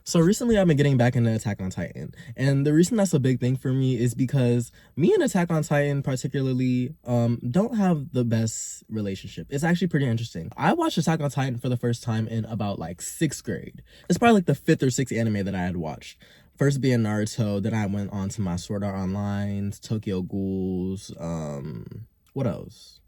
So recently I've been getting back into Attack on Titan. And the reason that's a big thing for me is because me and Attack on Titan particularly don't have the best relationship. It's actually pretty interesting. I watched Attack on Titan for the first time in about like 6th grade. It's probably like the 5th or 6th anime that I had watched. First being Naruto, then I went on to my Sword Art Online, Tokyo Ghouls, what else?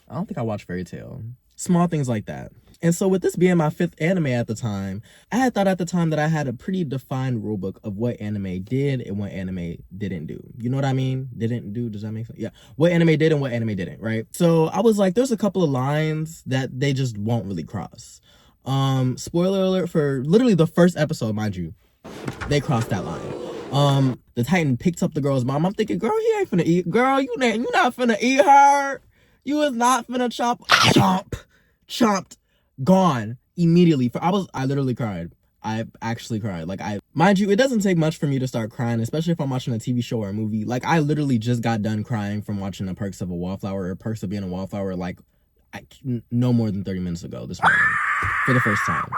I don't think I watched Fairy Tail. Small things like that. And so with this being my 5th anime at the time, I had thought at the time that I had a pretty defined rulebook of what anime did and what anime didn't do. You know what I mean? Didn't do, does that make sense? Yeah. What anime did and what anime didn't, right? So I was like, there's a couple of lines that they just won't really cross. Spoiler alert for literally the first episode, mind you, they crossed that line. The Titan picked up the girl's mom. I'm thinking, girl, he ain't finna eat. Girl, you not finna eat her. You is not finna chopped, gone immediately. I literally cried. I actually cried. Like, mind you, it doesn't take much for me to start crying, especially if I'm watching a TV show or a movie. Like, I literally just got done crying from watching The Perks of a Wallflower or Perks of Being a Wallflower, like, no more than 30 minutes ago this morning for the first time.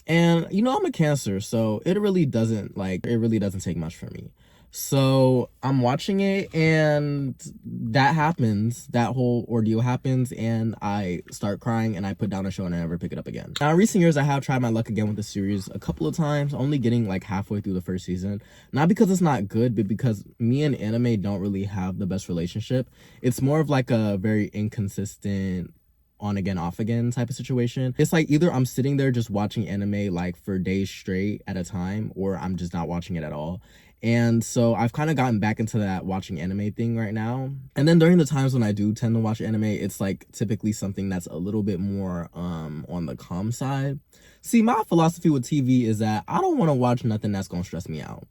And, you know, I'm a Cancer, so it really doesn't take much for me. So I'm watching it and that happens, that whole ordeal happens, and I start crying and I put down a show and I never pick it up again. Now in recent years, I have tried my luck again with the series a couple of times, only getting like halfway through the first season. Not because it's not good, but because me and anime don't really have the best relationship. It's more of like a very inconsistent on again, off again type of situation. It's like either I'm sitting there just watching anime like for days straight at a time, or I'm just not watching it at all. And so I've kind of gotten back into that watching anime thing right now. And then during the times when I do tend to watch anime, it's like typically something that's a little bit more on the calm side. See, my philosophy with TV is that I don't want to watch nothing that's gonna stress me out.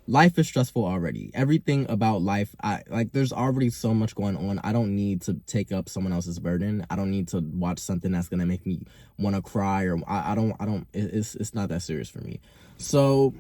Life is stressful already. Everything about life, there's already so much going on. I don't need to take up someone else's burden. I don't need to watch something that's gonna make me want to cry, or it's not that serious for me. So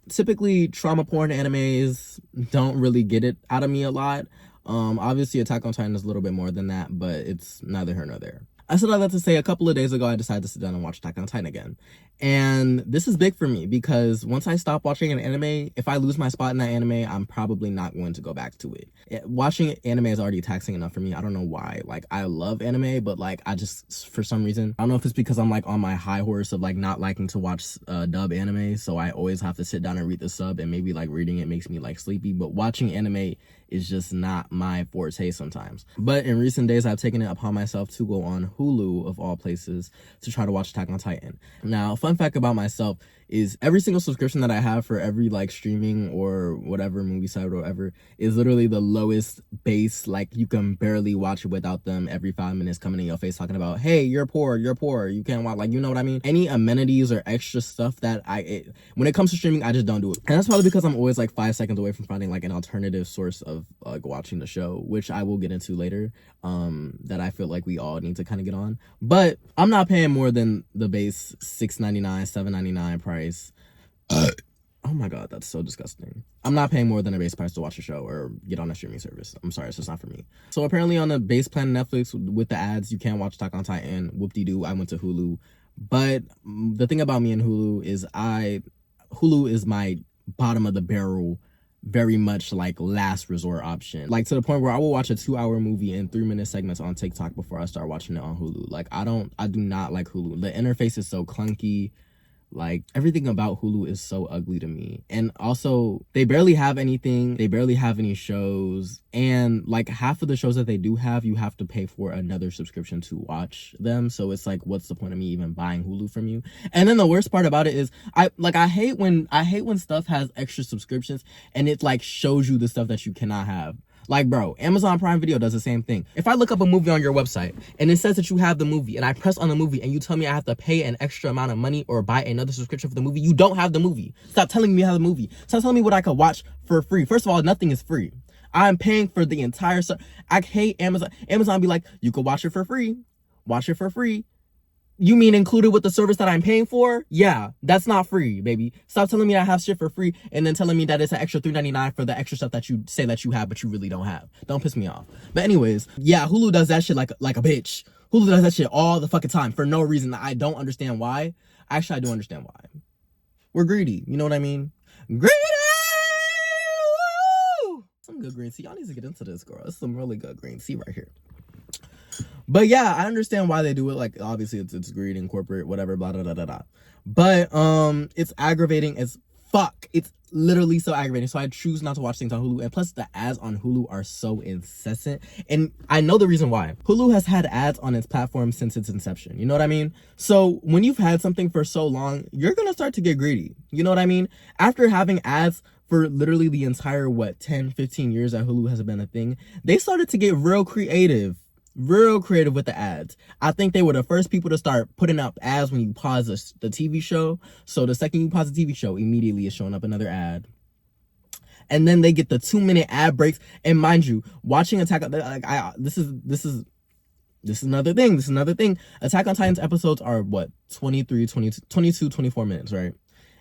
typically trauma porn animes don't really get it out of me a lot. Obviously Attack on Titan is a little bit more than that, but it's neither here nor there. I said all that to say a couple of days ago, I decided to sit down and watch Attack on Titan again. And this is big for me because once I stop watching an anime, if I lose my spot in that anime, I'm probably not going to go back to it. Watching anime is already taxing enough for me. I don't know why. Like, I love anime, but like, I just, for some reason, I don't know if it's because I'm like on my high horse of like not liking to watch dub anime. So I always have to sit down and read the sub, and maybe like reading it makes me like sleepy, but watching anime is just not my forte sometimes. But in recent days, I've taken it upon myself to go on Hulu, of all places, to try to watch Attack on Titan. Now, fun fact about myself is every single subscription that I have for every like streaming or whatever movie site or whatever is literally the lowest base. Like, you can barely watch it without them every 5 minutes coming in your face talking about, hey, you're poor, you can't watch, like, you know what I mean? Any amenities or extra stuff that when it comes to streaming, I just don't do it. And that's probably because I'm always like 5 seconds away from finding like an alternative source of like watching the show, which I will get into later, that I feel like we all need to kind of get on. But I'm not paying more than the base $6.99, $7.99 price. Oh my god, that's so disgusting. I'm not paying more than a base price to watch a show or get on a streaming service. I'm sorry, it's just not for me. So apparently on the base plan Netflix with the ads, you can't watch Attack on Titan. Whoop-de-doo, I went to Hulu. But the thing about me and Hulu is Hulu is my bottom of the barrel, very much like last resort option. Like, to the point where I will watch a 2-hour movie in 3-minute segments on TikTok before I start watching it on Hulu. Like, I do not like Hulu. The interface is so clunky. Like, everything about Hulu is so ugly to me. And also, they barely have anything. They barely have any shows. And like, half of the shows that they do have, you have to pay for another subscription to watch them. So it's like, what's the point of me even buying Hulu from you? And then the worst part about it is, I hate when stuff has extra subscriptions and it like shows you the stuff that you cannot have. Like, bro, Amazon Prime Video does the same thing. If I look up a movie on your website and it says that you have the movie and I press on the movie and you tell me I have to pay an extra amount of money or buy another subscription for the movie, you don't have the movie. Stop telling me you have the movie. Stop telling me what I could watch for free. First of all, nothing is free. I'm paying for the entire stuff. I hate Amazon. Amazon be like, you could watch it for free. Watch it for free. You mean included with the service that I'm paying for? Yeah, that's not free, baby. Stop telling me I have shit for free and then telling me that it's an extra $3.99 for the extra stuff that you say that you have, but you really don't have. Don't piss me off. But anyways, yeah, Hulu does that shit like a bitch. Hulu does that shit all the fucking time for no reason. I don't understand why. Actually, I do understand why. We're greedy. You know what I mean? Greedy! Woo! Some good green tea. Y'all need to get into this, girl. It's some really good green tea right here. But yeah, I understand why they do it. Like, obviously, it's greed and corporate, whatever, blah, blah, blah, blah, blah. But it's aggravating as fuck. It's literally so aggravating. So I choose not to watch things on Hulu. And plus, the ads on Hulu are so incessant. And I know the reason why. Hulu has had ads on its platform since its inception. You know what I mean? So when you've had something for so long, you're going to start to get greedy. You know what I mean? After having ads for literally the entire, 10, 15 years that Hulu has been a thing, they started to get real creative with the ads. I think they were the first people to start putting up ads when you pause the TV show. So the second you pause the TV show, immediately is showing up another ad. And then they get the 2-minute ad breaks. And mind you, watching Attack on this is another thing. This is another thing. Attack on Titan's episodes are 22, 24 minutes, right?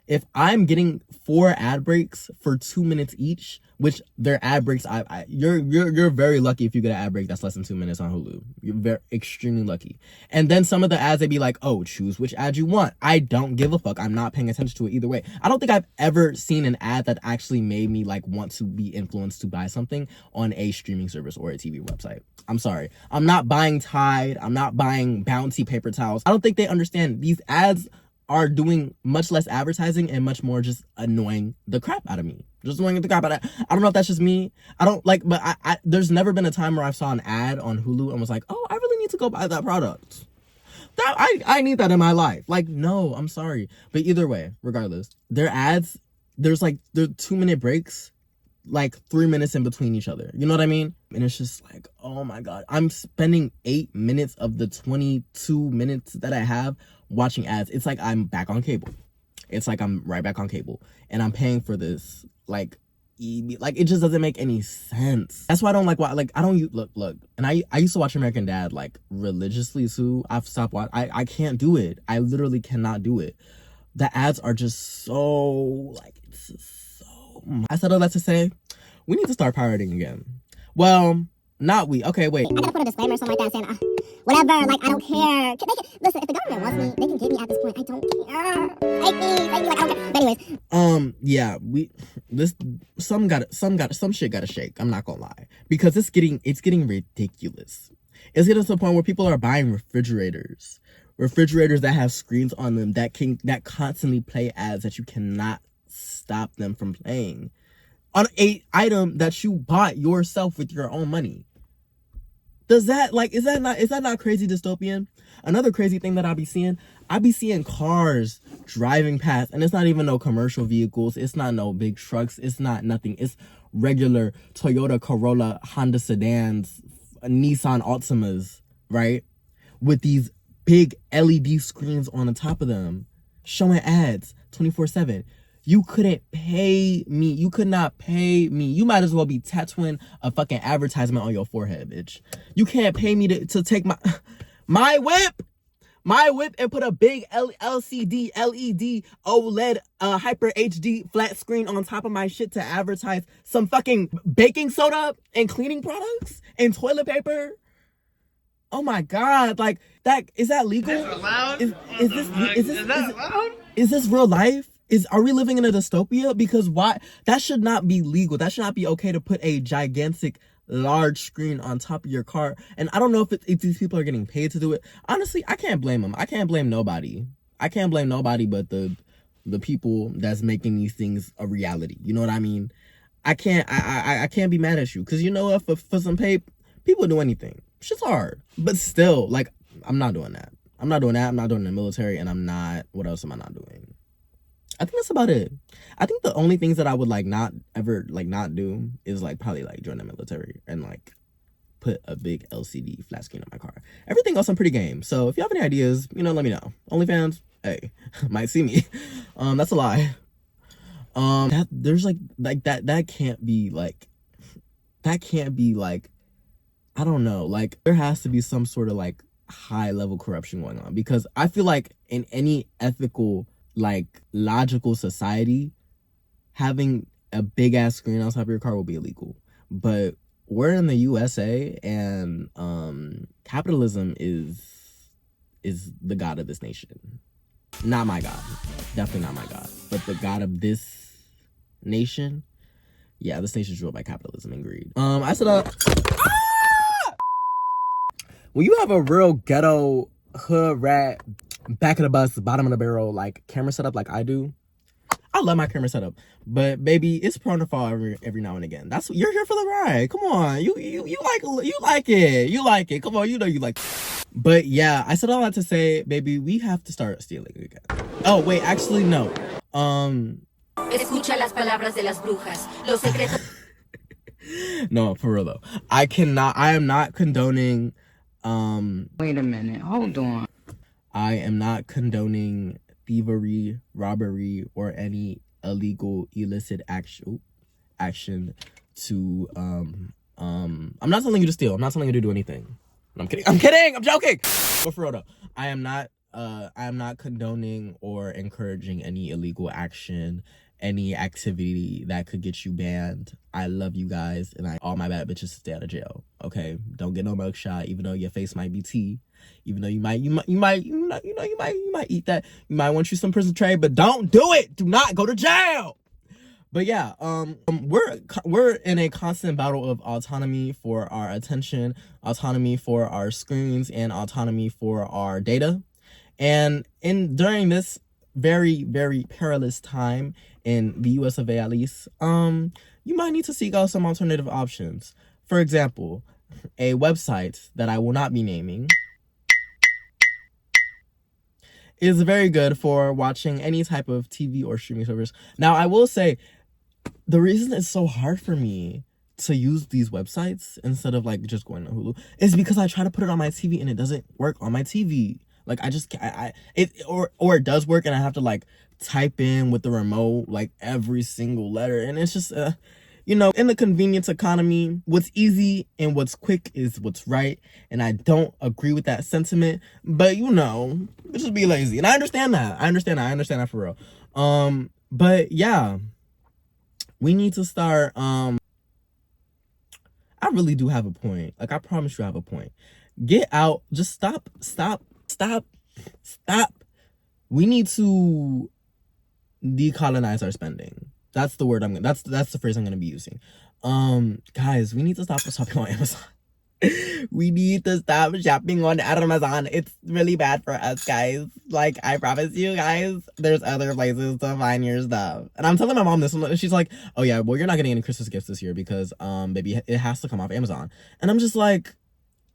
If I'm getting 4 ad breaks for 2 minutes each, which they're ad breaks, you're very lucky if you get an ad break that's less than 2 minutes on Hulu. You're very extremely lucky. And then some of the ads, they'd be like, oh, choose which ad you want. I don't give a fuck. I'm not paying attention to it either way. I don't think I've ever seen an ad that actually made me want to be influenced to buy something on a streaming service or a TV website. I'm sorry. I'm not buying Tide. I'm not buying Bounty paper towels. I don't think they understand these ads are doing much less advertising and much more just annoying the crap out of me. Just annoying the crap out of I don't know if that's just me. I don't but I there's never been a time where I saw an ad on Hulu and was like, oh, I really need to go buy that product. I need that in my life. No, I'm sorry. But either way, regardless, their ads, they're 2-minute breaks, 3 minutes in between each other. You know what I mean? And it's just oh my God. I'm spending 8 minutes of the 22 minutes that I have watching ads. It's like I'm back on cable. It's like I'm right back on cable. And I'm paying for this. It just doesn't make any sense. That's why I don't I don't look. And I used to watch American Dad religiously too. I've stopped watching. I can't do it. I literally cannot do it. The ads are just so it's just so. I said all that to say, we need to start pirating again. Well, not we. Okay, wait. I gotta put a disclaimer or something like that saying, whatever, I don't care. Listen, if the government wants me, they can get me at this point. I don't care. Take me, I don't care. But anyways. Yeah, some shit gotta shake. I'm not gonna lie. Because it's getting ridiculous. It's getting to the point where people are buying refrigerators that have screens on them that constantly play ads that you cannot stop them from playing on a item that you bought yourself with your own money. Does that is that not crazy dystopian? Another crazy thing that I be seeing cars driving past, and it's not even no commercial vehicles, it's not no big trucks, it's not nothing, it's regular Toyota Corolla, Honda sedans, Nissan Altimas, right? With these big LED screens on the top of them, showing ads 24/7. You couldn't pay me. You could not pay me. You might as well be tattooing a fucking advertisement on your forehead, bitch. You can't pay me to take my whip and put a big LCD, LED, OLED, Hyper HD flat screen on top of my shit to advertise some fucking baking soda and cleaning products and toilet paper. Oh my God, that is that legal? Is that allowed? Is this real life? Are we living in a dystopia? Because why? That should not be legal. That should not be okay to put a gigantic, large screen on top of your car. And I don't know if these people are getting paid to do it. Honestly, I can't blame them. I can't blame nobody. I can't blame nobody but the people that's making these things a reality. You know what I mean? I can't be mad at you. Because you know what? For some pay, people do anything. Shit's hard. But still, I'm not doing that. I'm not doing the military, and I'm not. What else am I not doing? I think that's about it. I think the only things that I would not ever not do is probably join the military and put a big LCD flat screen on my car. Everything else I'm pretty game. So if you have any ideas, let me know. OnlyFans, hey, might see me. That's a lie. That can't be I don't know. There has to be some sort of high level corruption going on, because I feel in any ethical logical society, having a big ass screen on top of your car will be illegal. But we're in the USA, and capitalism is the god of this nation. Not my god. Definitely not my god. But the god of this nation. Yeah, this nation is ruled by capitalism and greed. I said when you have a real ghetto hood rat, back of the bus, bottom of the barrel, like camera setup like I do, I love my camera setup, but baby, it's prone to fall every now and again. That's you're here for the ride. Come on, you like it. Come on, you know you like. But yeah, I said all that to say, baby, we have to start stealing again. Oh wait, actually no. Escucha las palabras de las brujas. Los secretos. No, for real though. I am not condoning. Wait a minute. Hold on. I am not condoning thievery, robbery, or any illegal, illicit action to I'm not telling you to steal. I'm not telling you to do anything. I'm kidding. I'm joking. But for real though, I am not condoning or encouraging any illegal action, any activity that could get you banned. I love you guys, and all my bad bitches stay out of jail. Okay, don't get no mugshot, even though your face might be tea, even though you might eat that. You might want you some prison trade, but don't do it. Do not go to jail. But yeah, we're in a constant battle of autonomy for our attention, autonomy for our screens, and autonomy for our data. And during this very, very perilous time in the US of A at least, you might need to seek out some alternative options. For example, a website that I will not be naming is very good for watching any type of TV or streaming service. Now, I will say, the reason it's so hard for me to use these websites instead of like just going to Hulu is because I try to put it on my TV and it doesn't work on my TV. Like I just can't, or it does work and I have to like type in with the remote like every single letter, and it's just you know, in the convenience economy, what's easy and what's quick is what's right, and I don't agree with that sentiment, but you know, just be lazy, and I understand that for real. But yeah, we need to start. I really do have a point. Like, I promise you I have a point. Get out. Just stop. We need to decolonize our spending. That's the word that's the phrase I'm gonna be using. Guys, we need to stop shopping on Amazon. We need to stop shopping on Amazon. It's really bad for us, guys. Like, I promise you guys, there's other places to find your stuff. And I'm telling my mom this, and she's like, oh yeah, well, you're not getting any Christmas gifts this year because baby, it has to come off Amazon. And I'm just like,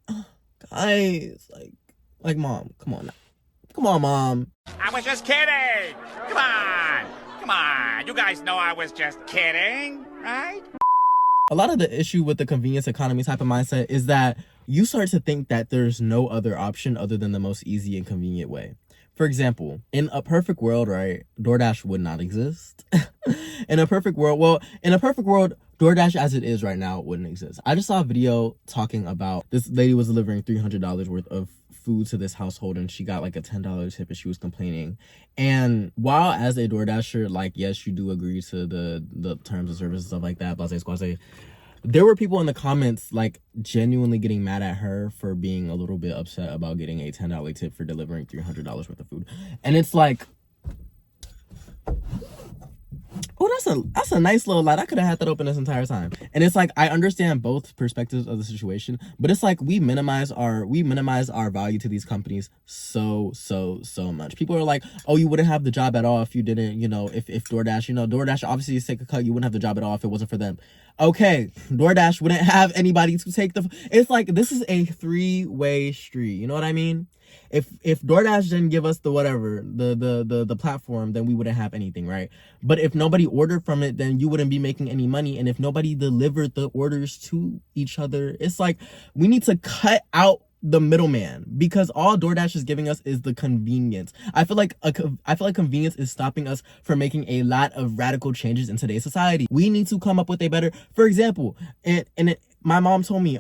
oh, guys, like mom, come on mom. I was just kidding. Come on, you guys know I was just kidding, right? A lot of the issue with the convenience economy type of mindset is that you start to think that there's no other option other than the most easy and convenient way. For example, in a perfect world, right, DoorDash would not exist. In a perfect world, DoorDash as it is right now wouldn't exist. I just saw a video talking about this lady was delivering $300 worth of food to this household, and she got like a $10 tip, and she was complaining. And while as a DoorDasher, like, yes, you do agree to the terms of service and stuff like that, blase squase, there were people in the comments like genuinely getting mad at her for being a little bit upset about getting a $10 tip for delivering $300 worth of food. And it's like, oh, that's a nice little light. I could have had that open this entire time. And it's like, I understand both perspectives of the situation, but it's like we minimize our value to these companies so much. People are like, oh, you wouldn't have the job at all if you didn't, you know, if DoorDash, you know, DoorDash obviously is take a cut, you wouldn't have the job at all if it wasn't for them. Okay, DoorDash wouldn't have anybody to take it's like, this is a three-way street. You know what I mean? If DoorDash didn't give us the whatever, the platform, then we wouldn't have anything, right? But if nobody ordered from it, then you wouldn't be making any money. And if nobody delivered the orders to each other, it's like, we need to cut out the middleman, because all DoorDash is giving us is the convenience. I feel like convenience is stopping us from making a lot of radical changes in today's society. We need to come up with a better, for example, my mom told me,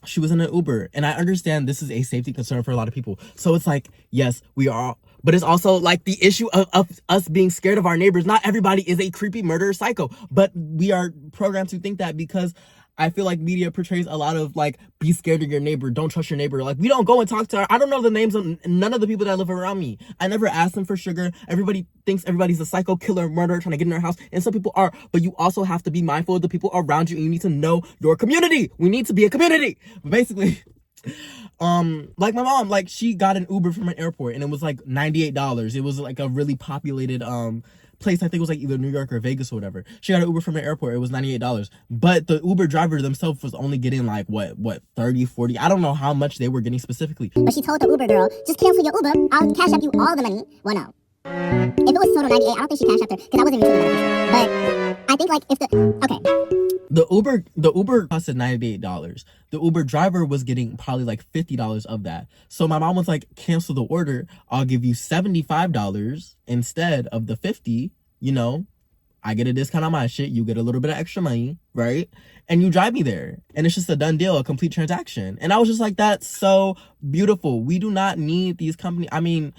she was in an Uber, and I understand this is a safety concern for a lot of people. So it's like, yes, we are, but it's also like the issue of us being scared of our neighbors. Not everybody is a creepy murderer psycho, but we are programmed to think that because I feel like media portrays a lot of like, be scared of your neighbor, don't trust your neighbor. Like, we don't go and talk to her. I don't know the names of none of the people that live around me. I never asked them for sugar. Everybody thinks everybody's a psycho killer, murderer trying to get in their house, and some people are. But you also have to be mindful of the people around you, and you need to know your community. We need to be a community. But basically, like my mom, like she got an Uber from an airport, and it was like $98. It was like a really populated place. I think it was like either New York or Vegas or whatever. She got an Uber from an airport. It was $98. But the Uber driver themselves was only getting like what 30, 40. I don't know how much they were getting specifically. But she told the Uber girl, just cancel your Uber. I'll cash up you all the money. Well, no. If it was total 98, I don't think she cashed up there because I wasn't even truly beneficial. But I think like if The Uber costed $98. The Uber driver was getting probably like $50 of that. So my mom was like, cancel the order. I'll give you $75 instead of the $50. You know, I get a discount on my shit. You get a little bit of extra money, right? And you drive me there. And it's just a done deal, a complete transaction. And I was just like, that's so beautiful. We do not need these companies. I mean,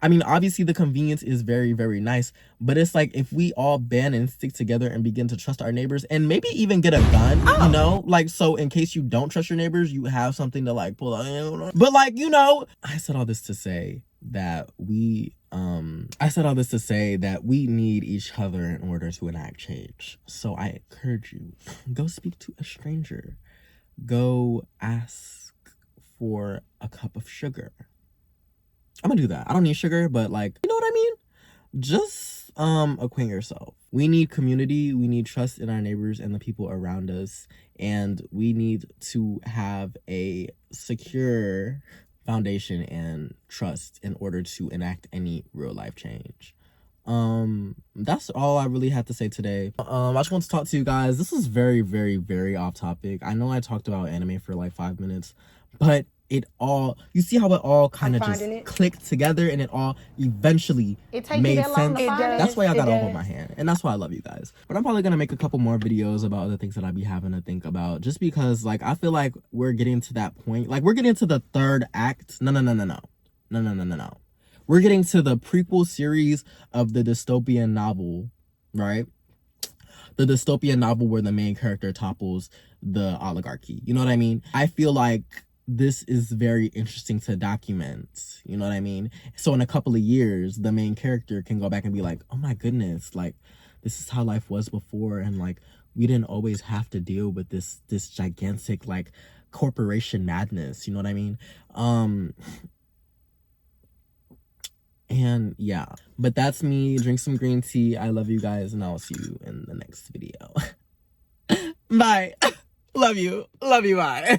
obviously the convenience is very, very nice, but it's like if we all band and stick together and begin to trust our neighbors and maybe even get a gun, you know, like, so in case you don't trust your neighbors, you have something to like pull out. But like, you know, I said all this to say that we need each other in order to enact change. So I encourage you, go speak to a stranger, go ask for a cup of sugar. I'm gonna do that. I don't need sugar, but like, you know what I mean? Just acquaint yourself. We need community. We need trust in our neighbors and the people around us. And we need to have a secure foundation and trust in order to enact any real life change. That's all I really had to say today. I just want to talk to you guys. This is very, very, very off topic. I know I talked about anime for like 5 minutes, but you see how it all kind of just clicked together and it all eventually made sense. That's why I gotta hold my hand, and that's why I love you guys. But I'm probably gonna make a couple more videos about other things that I be having to think about, just because like I feel like we're getting to that point, like we're getting to the third act. No. We're getting to the prequel series of the dystopian novel, right? The dystopian novel where the main character topples the oligarchy. You know what I mean? I feel like this is very interesting to document, you know what I mean? So in a couple of years, the main character can go back and be like, oh my goodness, like this is how life was before, and like we didn't always have to deal with this gigantic like corporation madness, you know what I mean? And yeah, but that's me. Drink some green tea. I love you guys, and I'll see you in the next video. Bye. Love you, bye.